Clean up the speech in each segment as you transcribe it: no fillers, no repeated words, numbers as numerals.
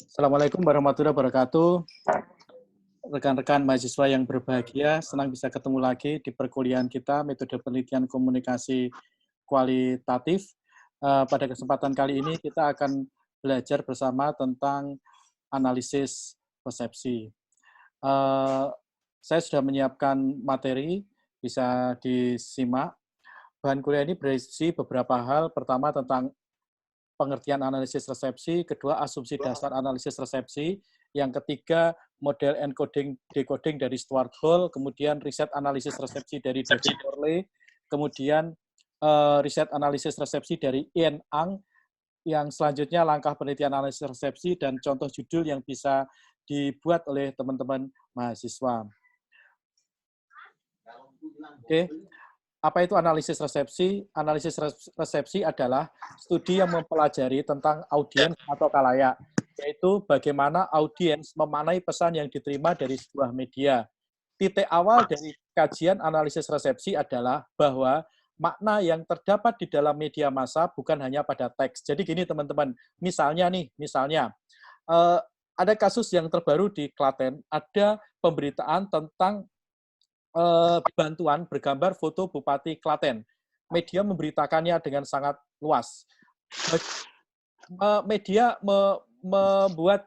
Assalamualaikum warahmatullahi wabarakatuh. Rekan-rekan mahasiswa yang berbahagia, senang bisa ketemu lagi di perkuliahan kita, metode penelitian komunikasi kualitatif. Pada kesempatan kali ini kita akan belajar bersama tentang analisis persepsi. Saya sudah menyiapkan materi, bisa disimak. Bahan kuliah ini berisi beberapa hal. Pertama tentang pengertian analisis resepsi, kedua asumsi dasar analisis resepsi, yang ketiga model encoding decoding dari Stuart Hall, kemudian riset analisis resepsi dari David Corley, kemudian riset analisis resepsi dari Ian Ang, yang selanjutnya langkah penelitian analisis resepsi dan contoh judul yang bisa dibuat oleh teman-teman mahasiswa. Oke. Apa itu analisis resepsi? Analisis resepsi adalah studi yang mempelajari tentang audiens atau khalayak, yaitu bagaimana audiens memaknai pesan yang diterima dari sebuah media. Titik awal dari kajian analisis resepsi adalah bahwa makna yang terdapat di dalam media massa bukan hanya pada teks. Jadi gini teman-teman, misalnya ada kasus yang terbaru di Klaten, ada pemberitaan tentang bantuan bergambar foto Bupati Klaten. Media memberitakannya dengan sangat luas. Media membuat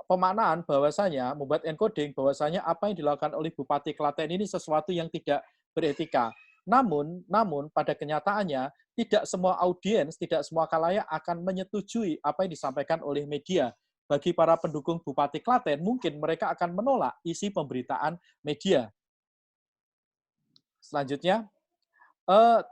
pemaknaan bahwasanya, membuat encoding bahwasanya apa yang dilakukan oleh Bupati Klaten ini sesuatu yang tidak beretika. Namun pada kenyataannya tidak semua audiens, tidak semua khalayak akan menyetujui apa yang disampaikan oleh media. Bagi para pendukung Bupati Klaten, mungkin mereka akan menolak isi pemberitaan media. Selanjutnya,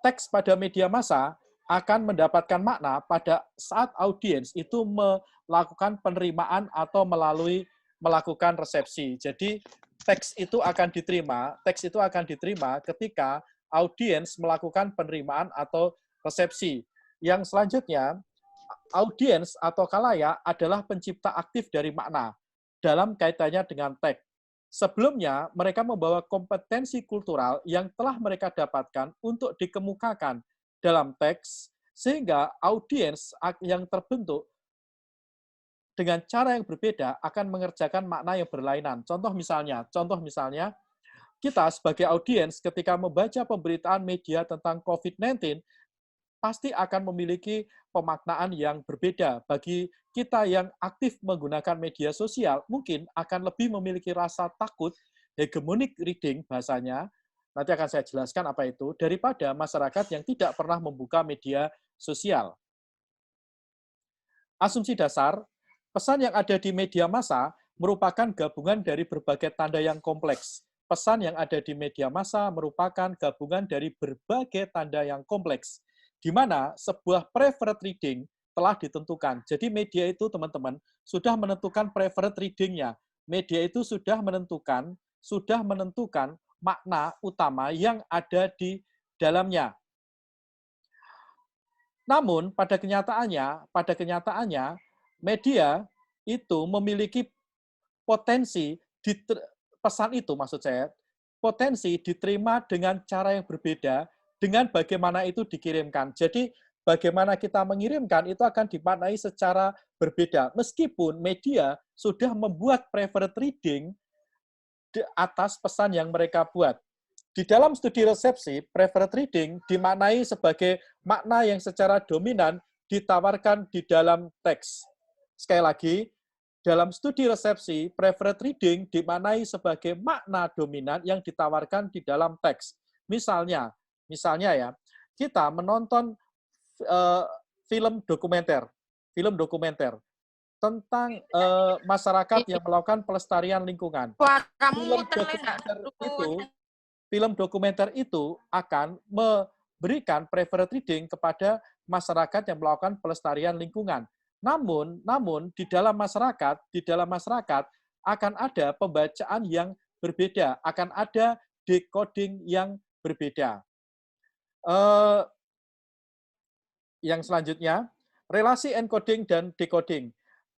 teks pada media massa akan mendapatkan makna pada saat audiens itu melakukan penerimaan atau melakukan resepsi. Jadi teks itu akan diterima ketika audiens melakukan penerimaan atau resepsi. Yang selanjutnya, audiens atau khalayak adalah pencipta aktif dari makna dalam kaitannya dengan teks. Sebelumnya, mereka membawa kompetensi kultural yang telah mereka dapatkan untuk dikemukakan dalam teks, sehingga audiens yang terbentuk dengan cara yang berbeda akan mengerjakan makna yang berlainan. Contoh misalnya, kita sebagai audiens ketika membaca pemberitaan media tentang COVID-19, pasti akan memiliki pemaknaan yang berbeda. Bagi kita yang aktif menggunakan media sosial, mungkin akan lebih memiliki rasa takut, hegemonic reading bahasanya, nanti akan saya jelaskan apa itu, daripada masyarakat yang tidak pernah membuka media sosial. Asumsi dasar, pesan yang ada di media massa merupakan gabungan dari berbagai tanda yang kompleks. Pesan yang ada di media massa merupakan gabungan dari berbagai tanda yang kompleks, di mana sebuah preferred reading telah ditentukan. Jadi media itu, teman-teman, sudah menentukan preferred reading-nya. Media itu sudah menentukan makna utama yang ada di dalamnya. Namun pada kenyataannya media itu memiliki potensi pesan itu, maksud saya, potensi diterima dengan cara yang berbeda dengan bagaimana itu dikirimkan. Jadi bagaimana kita mengirimkan itu akan dimaknai secara berbeda. Meskipun media sudah membuat preferred reading di atas pesan yang mereka buat. Di dalam studi resepsi, preferred reading dimaknai sebagai makna yang secara dominan ditawarkan di dalam teks. Sekali lagi, dalam studi resepsi, preferred reading dimaknai sebagai makna dominan yang ditawarkan di dalam teks. Misalnya ya, kita menonton film dokumenter tentang masyarakat yang melakukan pelestarian lingkungan. Film dokumenter itu akan memberikan preferred reading kepada masyarakat yang melakukan pelestarian lingkungan. Namun di dalam masyarakat akan ada pembacaan yang berbeda, akan ada decoding yang berbeda. Yang selanjutnya, relasi encoding dan decoding.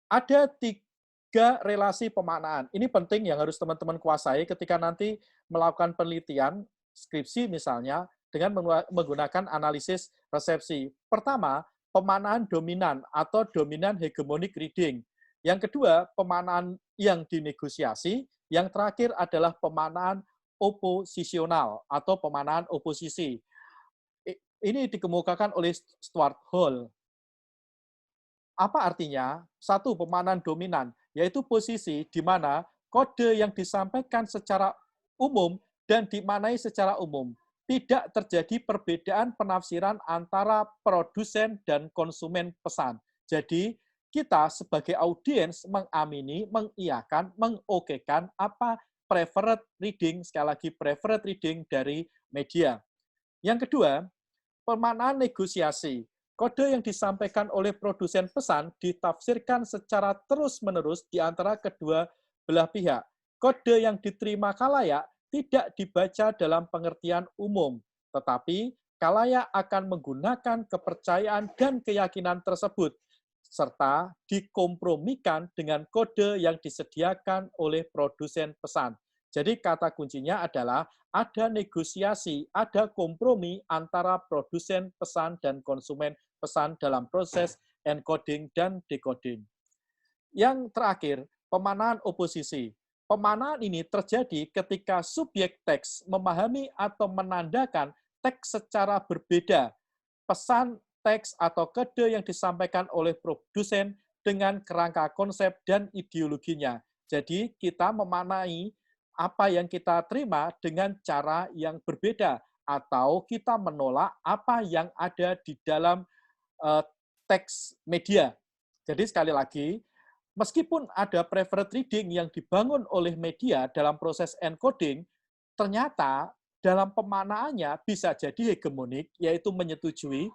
Ada 3 relasi pemaknaan. Ini penting yang harus teman-teman kuasai ketika nanti melakukan penelitian, skripsi misalnya, dengan menggunakan analisis resepsi. Pertama, pemaknaan dominan atau dominan hegemonic reading. Yang kedua, pemaknaan yang dinegosiasi. Yang terakhir adalah pemaknaan oposisional atau pemaknaan oposisi. Ini dikemukakan oleh Stuart Hall. Apa artinya? Satu, pemaknaan dominan, yaitu posisi di mana kode yang disampaikan secara umum dan dimaknai secara umum. Tidak terjadi perbedaan penafsiran antara produsen dan konsumen pesan. Jadi, kita sebagai audiens mengamini, mengiyakan, mengokekan apa preferred reading, sekali lagi preferred reading dari media. Yang kedua, pemaknaan negosiasi. Kode yang disampaikan oleh produsen pesan ditafsirkan secara terus-menerus di antara kedua belah pihak. Kode yang diterima khalayak tidak dibaca dalam pengertian umum, tetapi khalayak akan menggunakan kepercayaan dan keyakinan tersebut, serta dikompromikan dengan kode yang disediakan oleh produsen pesan. Jadi kata kuncinya adalah ada negosiasi, ada kompromi antara produsen pesan dan konsumen pesan dalam proses encoding dan decoding. Yang terakhir, pemaknaan oposisi. Pemaknaan ini terjadi ketika subjek teks memahami atau menandakan teks secara berbeda. Pesan, teks, atau kode yang disampaikan oleh produsen dengan kerangka konsep dan ideologinya. Jadi kita memaknai apa yang kita terima dengan cara yang berbeda, atau kita menolak apa yang ada di dalam teks media. Jadi sekali lagi, meskipun ada preferred reading yang dibangun oleh media dalam proses encoding, ternyata dalam pemaknaannya bisa jadi hegemonik, yaitu menyetujui,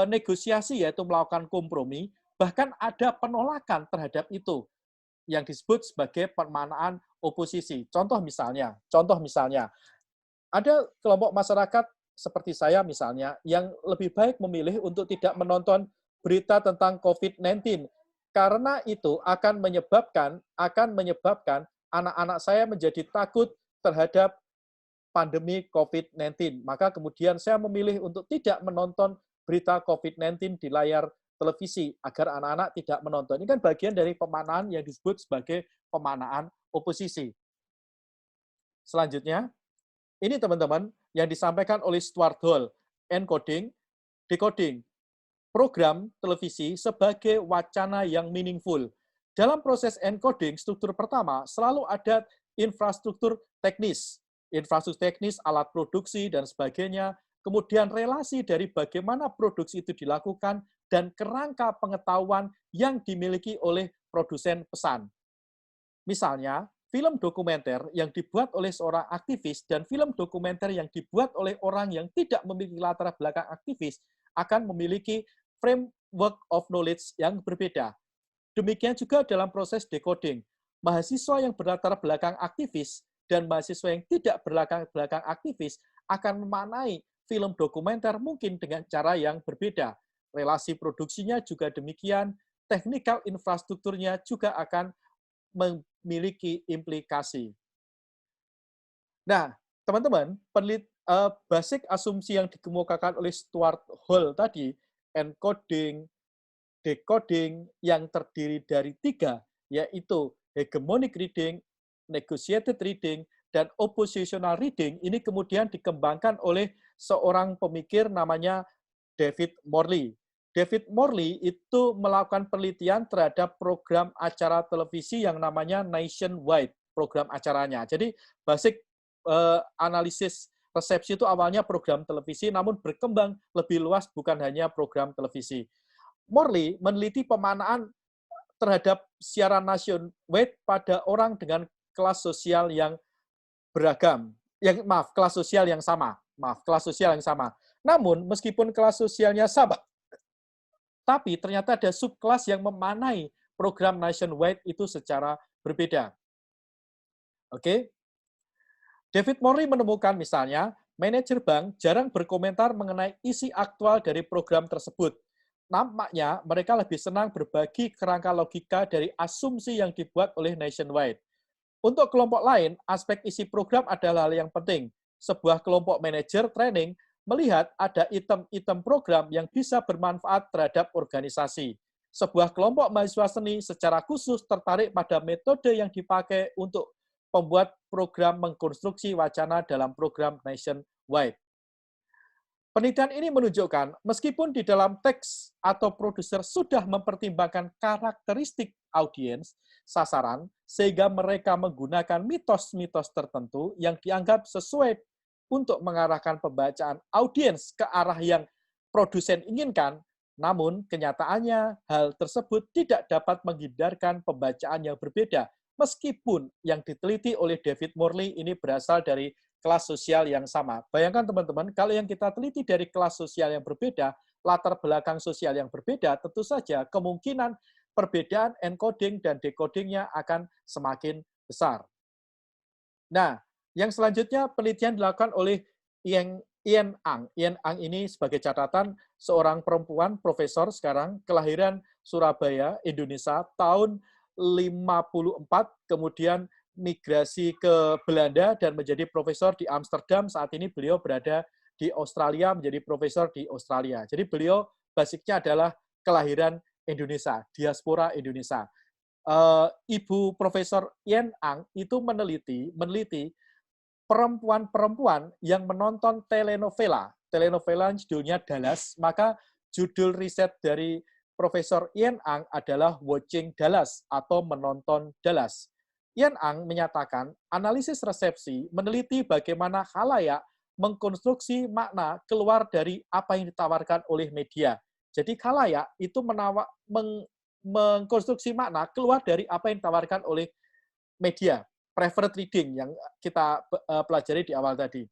negosiasi yaitu melakukan kompromi, bahkan ada penolakan terhadap itu yang disebut sebagai pemaknaan oposisi. Contoh misalnya, ada kelompok masyarakat seperti saya misalnya yang lebih baik memilih untuk tidak menonton berita tentang COVID-19 karena itu akan menyebabkan anak-anak saya menjadi takut terhadap pandemi COVID-19. Maka kemudian saya memilih untuk tidak menonton berita COVID-19 di layar televisi agar anak-anak tidak menonton. Ini kan bagian dari pemaknaan yang disebut sebagai pemaknaan oposisi. Selanjutnya, ini teman-teman yang disampaikan oleh Stuart Hall, encoding, decoding, program televisi sebagai wacana yang meaningful. Dalam proses encoding, struktur pertama selalu ada infrastruktur teknis, alat produksi, dan sebagainya, kemudian relasi dari bagaimana produksi itu dilakukan, dan kerangka pengetahuan yang dimiliki oleh produsen pesan. Misalnya, film dokumenter yang dibuat oleh seorang aktivis dan film dokumenter yang dibuat oleh orang yang tidak memiliki latar belakang aktivis akan memiliki framework of knowledge yang berbeda. Demikian juga dalam proses decoding. Mahasiswa yang berlatar belakang aktivis dan mahasiswa yang tidak berlatar belakang aktivis akan memaknai film dokumenter mungkin dengan cara yang berbeda. Relasi produksinya juga demikian, teknikal infrastrukturnya juga akan memiliki implikasi. Nah, teman-teman, basic asumsi yang dikemukakan oleh Stuart Hall tadi, encoding, decoding yang terdiri dari 3, yaitu hegemonic reading, negotiated reading, dan oppositional reading, ini kemudian dikembangkan oleh seorang pemikir namanya David Morley. David Morley itu melakukan penelitian terhadap program acara televisi yang namanya Nationwide, program acaranya. Jadi basic analisis resepsi itu awalnya program televisi, namun berkembang lebih luas bukan hanya program televisi. Morley meneliti pemaknaan terhadap siaran nationwide pada orang dengan kelas sosial yang beragam. Kelas sosial yang sama. Namun, meskipun kelas sosialnya sama, tapi ternyata ada subkelas yang memaknai program nationwide itu secara berbeda. Oke? David Morley menemukan misalnya, manajer bank jarang berkomentar mengenai isi aktual dari program tersebut. Nampaknya mereka lebih senang berbagi kerangka logika dari asumsi yang dibuat oleh Nationwide. Untuk kelompok lain, aspek isi program adalah hal yang penting. Sebuah kelompok manajer training melihat ada item-item program yang bisa bermanfaat terhadap organisasi. sebuah kelompok mahasiswa seni secara khusus tertarik pada metode yang dipakai untuk membuat program mengkonstruksi wacana dalam program nationwide. Penelitian ini menunjukkan, meskipun di dalam teks atau produser sudah mempertimbangkan karakteristik audiens sasaran, sehingga mereka menggunakan mitos-mitos tertentu yang dianggap sesuai untuk mengarahkan pembacaan audiens ke arah yang produsen inginkan, namun kenyataannya hal tersebut tidak dapat menghindarkan pembacaan yang berbeda, meskipun yang diteliti oleh David Morley ini berasal dari kelas sosial yang sama. Bayangkan teman-teman, kalau yang kita teliti dari kelas sosial yang berbeda, latar belakang sosial yang berbeda, tentu saja kemungkinan perbedaan encoding dan decodingnya akan semakin besar. Nah, yang selanjutnya penelitian dilakukan oleh Ian Ang. Ian Ang ini sebagai catatan seorang perempuan profesor sekarang, kelahiran Surabaya, Indonesia, tahun 54, kemudian migrasi ke Belanda dan menjadi profesor di Amsterdam. Saat ini beliau berada di Australia, menjadi profesor di Australia. Jadi beliau basicnya adalah kelahiran Indonesia, diaspora Indonesia. Ibu Profesor Ian Ang itu meneliti perempuan-perempuan yang menonton telenovela. Telenovela judulnya Dallas, maka judul riset dari Profesor Ian Ang adalah Watching Dallas atau menonton Dallas. Ian Ang menyatakan, analisis resepsi meneliti bagaimana khalayak mengkonstruksi makna keluar dari apa yang ditawarkan oleh media. Jadi khalayak itu mengkonstruksi makna keluar dari apa yang ditawarkan oleh media. Preferred reading yang kita pelajari di awal tadi.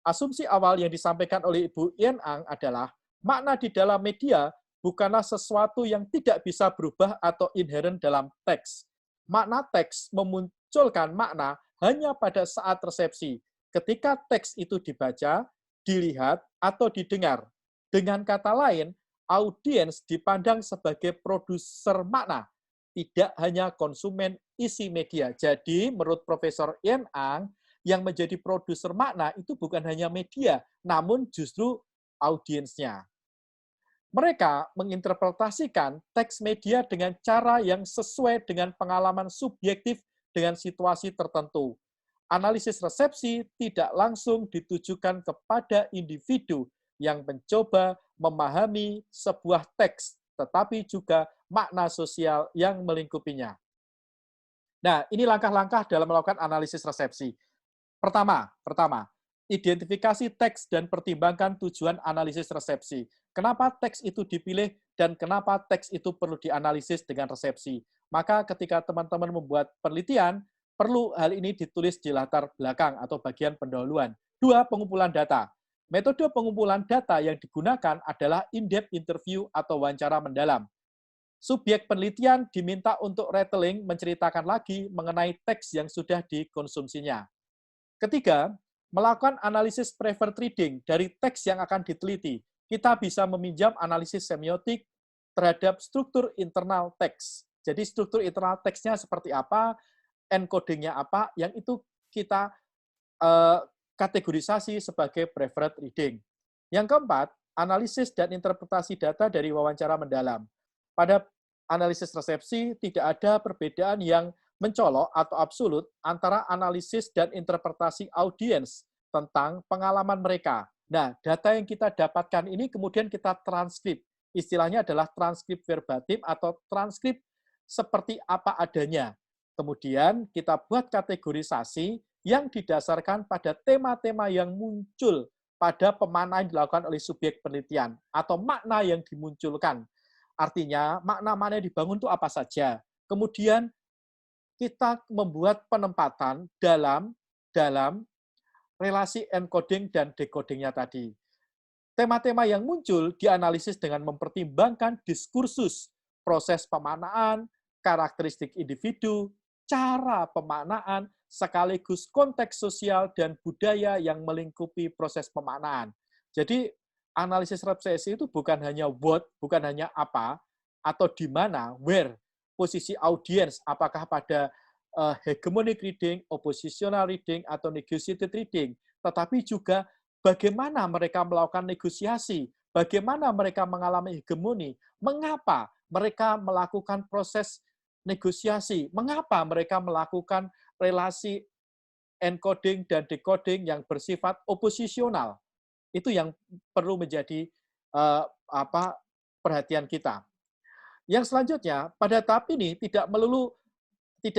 Asumsi awal yang disampaikan oleh Ibu Ian Ang adalah makna di dalam media bukanlah sesuatu yang tidak bisa berubah atau inherent dalam teks. Makna teks memunculkan makna hanya pada saat resepsi, ketika teks itu dibaca, dilihat, atau didengar. Dengan kata lain, audiens dipandang sebagai produser makna, tidak hanya konsumen isi media. Jadi, menurut Profesor Ian Ang, yang menjadi produser makna itu bukan hanya media, namun justru audiensnya. Mereka menginterpretasikan teks media dengan cara yang sesuai dengan pengalaman subjektif dengan situasi tertentu. Analisis resepsi tidak langsung ditujukan kepada individu yang mencoba memahami sebuah teks, tetapi juga makna sosial yang melingkupinya. Nah, ini langkah-langkah dalam melakukan analisis resepsi. Pertama, identifikasi teks dan pertimbangkan tujuan analisis resepsi. Kenapa teks itu dipilih dan kenapa teks itu perlu dianalisis dengan resepsi. Maka ketika teman-teman membuat penelitian, perlu hal ini ditulis di latar belakang atau bagian pendahuluan. 2, pengumpulan data. Metode pengumpulan data yang digunakan adalah in-depth interview atau wawancara mendalam. Subjek penelitian diminta untuk retelling menceritakan lagi mengenai teks yang sudah dikonsumsinya. Ketiga, melakukan analisis preferred reading dari teks yang akan diteliti. Kita bisa meminjam analisis semiotik terhadap struktur internal teks. Jadi struktur internal teksnya seperti apa, encodingnya apa, yang itu kita kategorisasi sebagai preferred reading. Yang keempat, analisis dan interpretasi data dari wawancara mendalam. Pada analisis resepsi, tidak ada perbedaan yang mencolok atau absolut antara analisis dan interpretasi audiens tentang pengalaman mereka. Nah, data yang kita dapatkan ini kemudian kita transkrip. Istilahnya adalah transkrip verbatim atau transkrip seperti apa adanya. Kemudian kita buat kategorisasi yang didasarkan pada tema-tema yang muncul pada pemanaan yang dilakukan oleh subjek penelitian atau makna yang dimunculkan. Artinya, makna-makna yang dibangun itu apa saja. Kemudian kita membuat penempatan dalam relasi encoding dan decodingnya tadi. Tema-tema yang muncul dianalisis dengan mempertimbangkan diskursus, proses pemaknaan, karakteristik individu, cara pemaknaan, sekaligus konteks sosial dan budaya yang melingkupi proses pemaknaan. Jadi, analisis resepsi itu bukan hanya what, bukan hanya apa, atau di mana, where, posisi audiens, apakah pada hegemonic reading, oppositional reading, atau negotiated reading, tetapi juga bagaimana mereka melakukan negosiasi, bagaimana mereka mengalami hegemoni, mengapa mereka melakukan proses negosiasi. Mengapa mereka melakukan relasi encoding dan decoding yang bersifat oposisional? Itu yang perlu menjadi perhatian kita. Yang selanjutnya, pada tahap ini tidak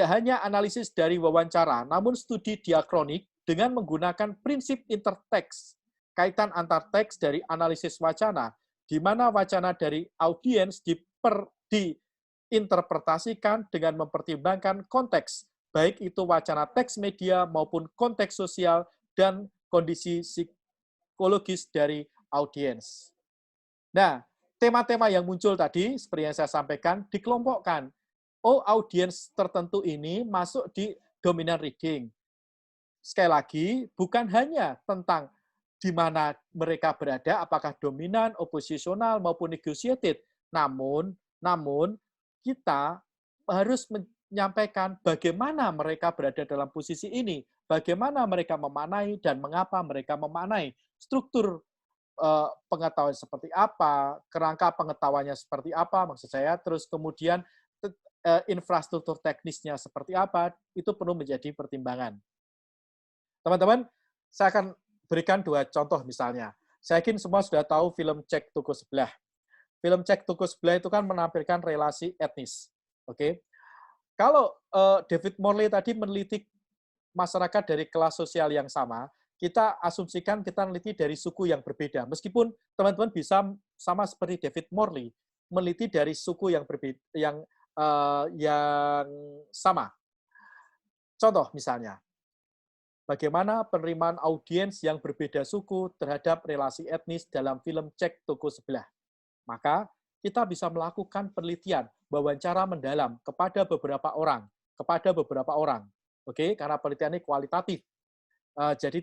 hanya analisis dari wawancara, namun studi diakronik dengan menggunakan prinsip interteks, kaitan antar teks dari analisis wacana, di mana wacana dari audiens diinterpretasikan dengan mempertimbangkan konteks, baik itu wacana teks media maupun konteks sosial dan kondisi psikologis dari audiens. Nah, tema-tema yang muncul tadi, seperti yang saya sampaikan, dikelompokkan. Oh, audiens tertentu ini masuk di dominant reading. Sekali lagi, bukan hanya tentang di mana mereka berada, apakah dominan, oposisional, maupun negotiated. Namun kita harus menyampaikan bagaimana mereka berada dalam posisi ini, bagaimana mereka memanai, dan mengapa mereka memanai. Struktur pengetahuan seperti apa, kerangka pengetahuannya seperti apa, maksud saya, terus kemudian infrastruktur teknisnya seperti apa, itu perlu menjadi pertimbangan. Teman-teman, saya akan berikan 2 contoh misalnya. Saya yakin semua sudah tahu film Cek Toko Sebelah. Film Cek Toko Sebelah itu kan menampilkan relasi etnis. Oke. Kalau David Morley tadi meneliti masyarakat dari kelas sosial yang sama, kita asumsikan kita meneliti dari suku yang berbeda. Meskipun teman-teman bisa sama seperti David Morley, meneliti dari suku yang berbeda, yang sama. Contoh misalnya, bagaimana penerimaan audiens yang berbeda suku terhadap relasi etnis dalam film Cek Toko Sebelah. Maka kita bisa melakukan penelitian, wawancara mendalam kepada beberapa orang. Oke, karena penelitian ini kualitatif. Jadi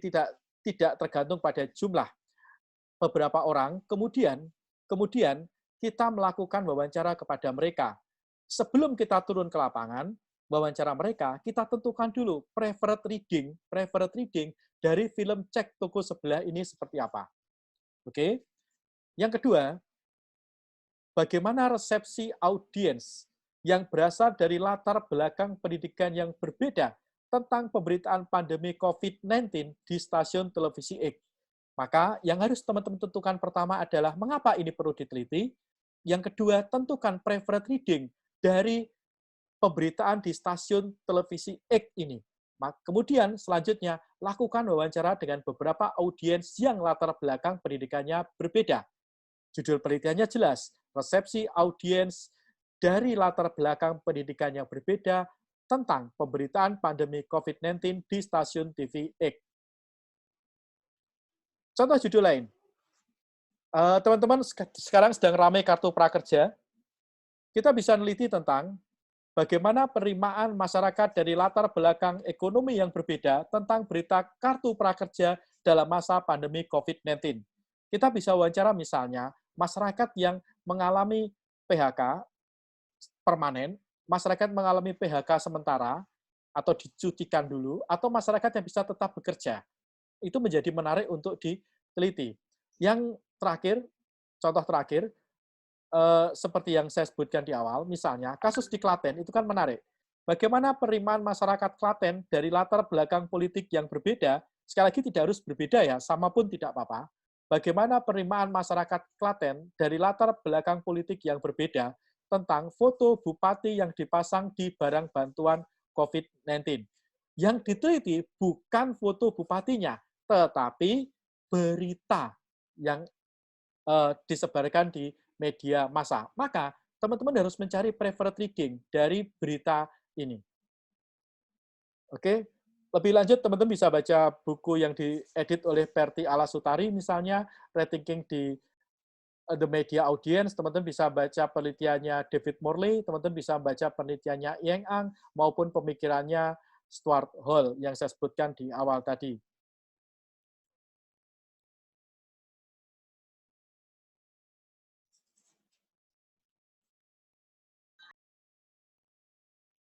tidak tergantung pada jumlah beberapa orang. Kemudian kita melakukan wawancara kepada mereka. Sebelum kita turun ke lapangan, wawancara mereka, kita tentukan dulu preferred reading dari film Cek Toko Sebelah ini seperti apa. Oke. Yang kedua, bagaimana resepsi audiens yang berasal dari latar belakang pendidikan yang berbeda tentang pemberitaan pandemi COVID-19 di stasiun televisi X. Maka yang harus teman-teman tentukan pertama adalah mengapa ini perlu diteliti. Yang kedua, tentukan preferred reading dari pemberitaan di stasiun televisi X ini. Kemudian selanjutnya, lakukan wawancara dengan beberapa audiens yang latar belakang pendidikannya berbeda. Judul penelitiannya jelas, resepsi audiens dari latar belakang pendidikan yang berbeda tentang pemberitaan pandemi COVID-19 di stasiun TV X. Contoh judul lain. Teman-teman sekarang sedang ramai kartu prakerja. Kita bisa meneliti tentang bagaimana penerimaan masyarakat dari latar belakang ekonomi yang berbeda tentang berita kartu prakerja dalam masa pandemi COVID-19. Kita bisa wawancara misalnya masyarakat yang mengalami PHK permanen, masyarakat mengalami PHK sementara, atau dicutikan dulu, atau masyarakat yang bisa tetap bekerja. Itu menjadi menarik untuk diteliti. Yang terakhir, contoh terakhir, seperti yang saya sebutkan di awal, misalnya kasus di Klaten itu kan menarik. Bagaimana penerimaan masyarakat Klaten dari latar belakang politik yang berbeda, sekali lagi tidak harus berbeda ya, sama pun tidak apa-apa. Bagaimana penerimaan masyarakat Klaten dari latar belakang politik yang berbeda tentang foto bupati yang dipasang di barang bantuan COVID-19. Yang diteliti bukan foto bupatinya, tetapi berita yang disebarkan di media massa. Maka teman-teman harus mencari preferred reading dari berita ini. Oke, lebih lanjut teman-teman bisa baca buku yang diedit oleh Perti Alasutari misalnya, Rethinking di The Media Audience, teman-teman bisa baca penelitiannya David Morley, teman-teman bisa baca penelitiannya Yang Ang, maupun pemikirannya Stuart Hall yang saya sebutkan di awal tadi.